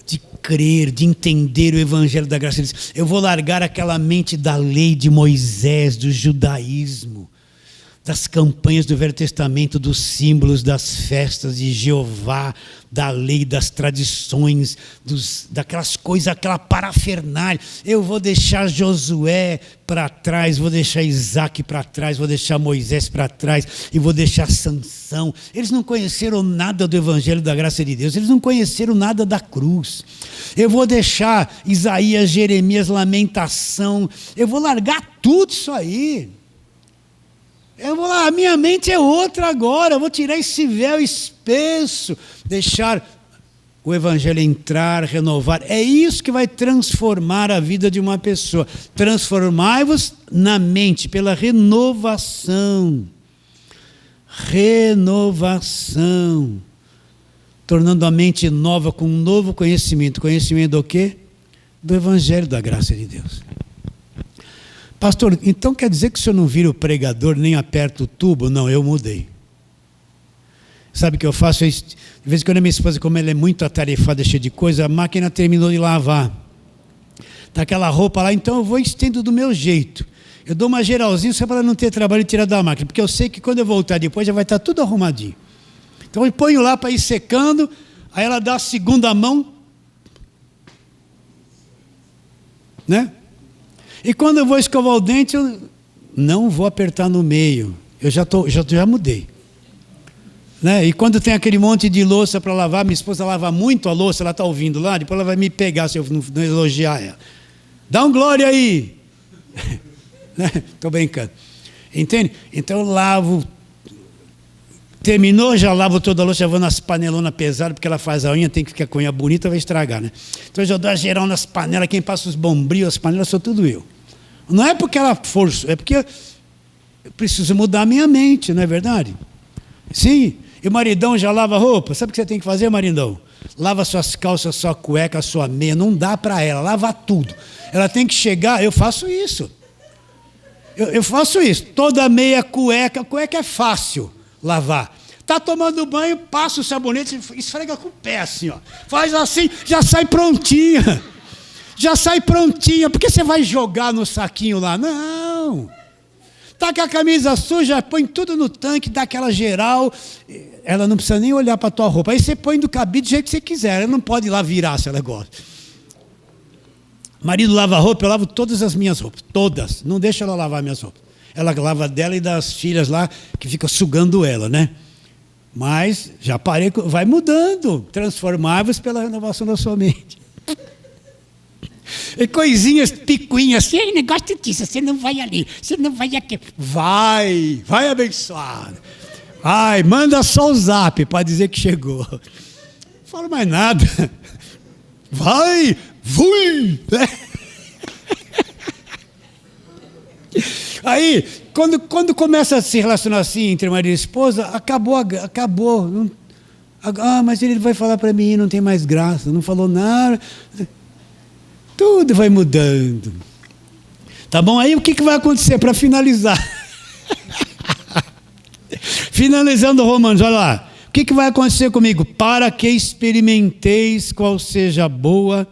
de crer, de entender o Evangelho da graça de Deus. Eu vou largar aquela mente da lei de Moisés, do judaísmo, das campanhas do Velho Testamento, dos símbolos, das festas de Jeová, da lei, das tradições, daquelas coisas, aquela parafernália. Eu vou deixar Josué para trás, vou deixar Isaac para trás, vou deixar Moisés para trás e vou deixar Sansão. Eles não conheceram nada do Evangelho da graça de Deus, eles não conheceram nada da cruz. Eu vou deixar Isaías, Jeremias, Lamentação, eu vou largar tudo isso aí. Eu vou lá, a minha mente é outra agora, eu vou tirar esse véu espesso, deixar o Evangelho entrar, renovar. É isso que vai transformar a vida de uma pessoa. Transformai-vos na mente, pela renovação. Renovação. Tornando a mente nova com um novo conhecimento. Conhecimento do quê? Do Evangelho da graça de Deus. Pastor, então quer dizer que o senhor não vira o pregador nem aperta o tubo? Não, eu mudei. Sabe o que eu faço? De vez em quando a minha esposa, como ela é muito atarefada, cheia de coisa, a máquina terminou de lavar. Está aquela roupa lá, então eu vou e estendo do meu jeito. Eu dou uma geralzinha só para não ter trabalho de tirar da máquina, porque eu sei que quando eu voltar depois já vai estar tudo arrumadinho. Então eu ponho lá para ir secando, aí ela dá a segunda mão, né? E quando eu vou escovar o dente, eu não vou apertar no meio. Eu já mudei. Né? E quando tem aquele monte de louça para lavar, minha esposa lava muito a louça, ela está ouvindo lá, depois ela vai me pegar se eu não elogiar ela. Dá um glória aí. Estou brincando. Entende? Então eu lavo. Terminou, já lavo toda a louça, já vou nas panelonas pesadas, porque ela faz a unha, tem que ficar com a unha bonita, vai estragar, né? Então eu já dou a geral nas panelas, quem passa os bombrios, as panelas, sou tudo eu. Não é porque ela força, é porque eu preciso mudar a minha mente, não é verdade? Sim, e o maridão já lava a roupa, sabe o que você tem que fazer, maridão? Lava suas calças, sua cueca, sua meia, não dá para ela, lava tudo. Ela tem que chegar, eu faço isso. Eu faço isso, toda meia cueca é fácil lavar. Está tomando banho, passa o sabonete, esfrega com o pé assim, ó. Faz assim, já sai prontinha. Já sai prontinha. Por que você vai jogar no saquinho lá? Não. Tá com a camisa suja, põe tudo no tanque, dá aquela geral. Ela não precisa nem olhar para a tua roupa. Aí você põe do cabide do jeito que você quiser. Ela não pode ir lá virar se ela gosta. Marido lava roupa, eu lavo todas as minhas roupas. Todas. Não deixa ela lavar minhas roupas. Ela lava dela e das filhas lá, que ficam sugando ela, né? Mas já parei, vai mudando. Transformai-vos pela renovação da sua mente. E coisinhas picuinhas, assim, negócio disso, você não vai ali, você não vai aqui. Vai abençoado. Vai, manda só o zap para dizer que chegou. Não falo mais nada. Vai, fui. Aí, quando começa a se relacionar assim entre marido e esposa, acabou. Mas ele vai falar para mim, não tem mais graça, não falou nada. Tudo vai mudando. Tá bom? Aí o que vai acontecer para finalizar? Finalizando Romanos, olha lá. O que vai acontecer comigo? Para que experimenteis qual seja a boa,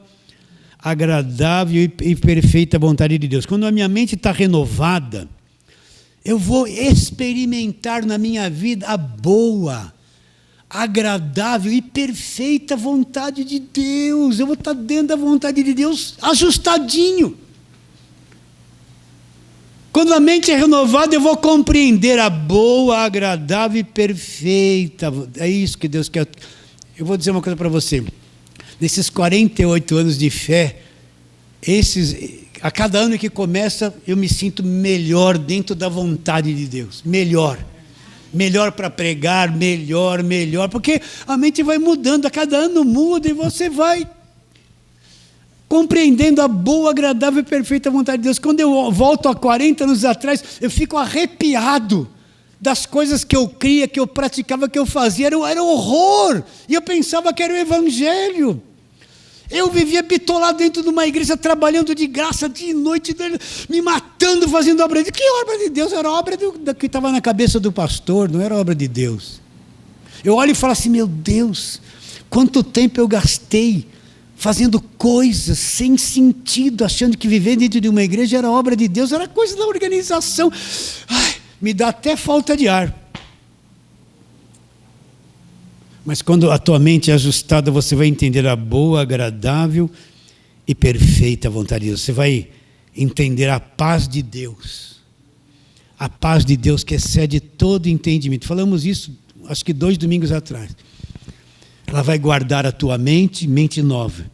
agradável e perfeita vontade de Deus. Quando a minha mente está renovada, eu vou experimentar na minha vida a boa, agradável e perfeita vontade de Deus. Eu vou estar dentro da vontade de Deus, ajustadinho. Quando a mente é renovada, eu vou compreender a boa, agradável e perfeita. É isso que Deus quer. Eu vou dizer uma coisa para você. Nesses 48 anos de fé, a cada ano que começa, eu me sinto melhor dentro da vontade de Deus. Melhor para pregar, melhor, porque a mente vai mudando, a cada ano muda e você vai compreendendo a boa, agradável e perfeita vontade de Deus. Quando eu volto a 40 anos atrás, eu fico arrepiado das coisas que eu cria, que eu praticava, que eu fazia, era horror, e eu pensava que era o evangelho. Eu vivia bitolado dentro de uma igreja, trabalhando de graça, de noite, me matando, fazendo obra de Deus. Que obra de Deus? Era obra que estava na cabeça do pastor, não era obra de Deus. Eu olho e falo assim, meu Deus, quanto tempo eu gastei fazendo coisas sem sentido, achando que viver dentro de uma igreja era obra de Deus, era coisa da organização. Ai, me dá até falta de ar. Mas quando a tua mente é ajustada, você vai entender a boa, agradável e perfeita vontade de Deus. Você vai entender a paz de Deus. A paz de Deus que excede todo entendimento. Falamos isso, acho que 2 domingos atrás. Ela vai guardar a tua mente nova.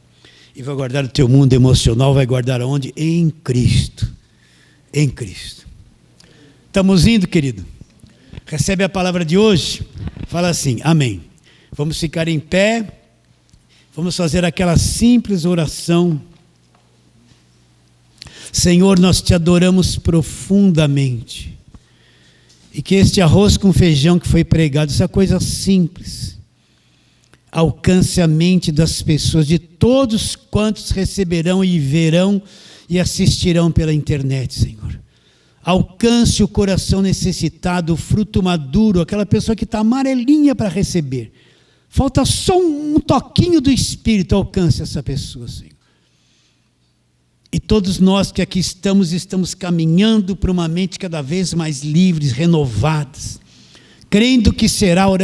E vai guardar o teu mundo emocional, vai guardar aonde? Em Cristo. Em Cristo. Estamos indo, querido? Recebe a palavra de hoje? Fala assim, amém. Vamos ficar em pé. Vamos fazer aquela simples oração. Senhor, nós te adoramos profundamente. E que este arroz com feijão que foi pregado, essa coisa simples, alcance a mente das pessoas, de todos quantos receberão e verão e assistirão pela internet, Senhor. Alcance o coração necessitado, o fruto maduro, aquela pessoa que está amarelinha para receber. Falta só um toquinho do Espírito, alcance essa pessoa, Senhor. E todos nós que aqui estamos caminhando para uma mente cada vez mais livres, renovadas, crendo que será, oramos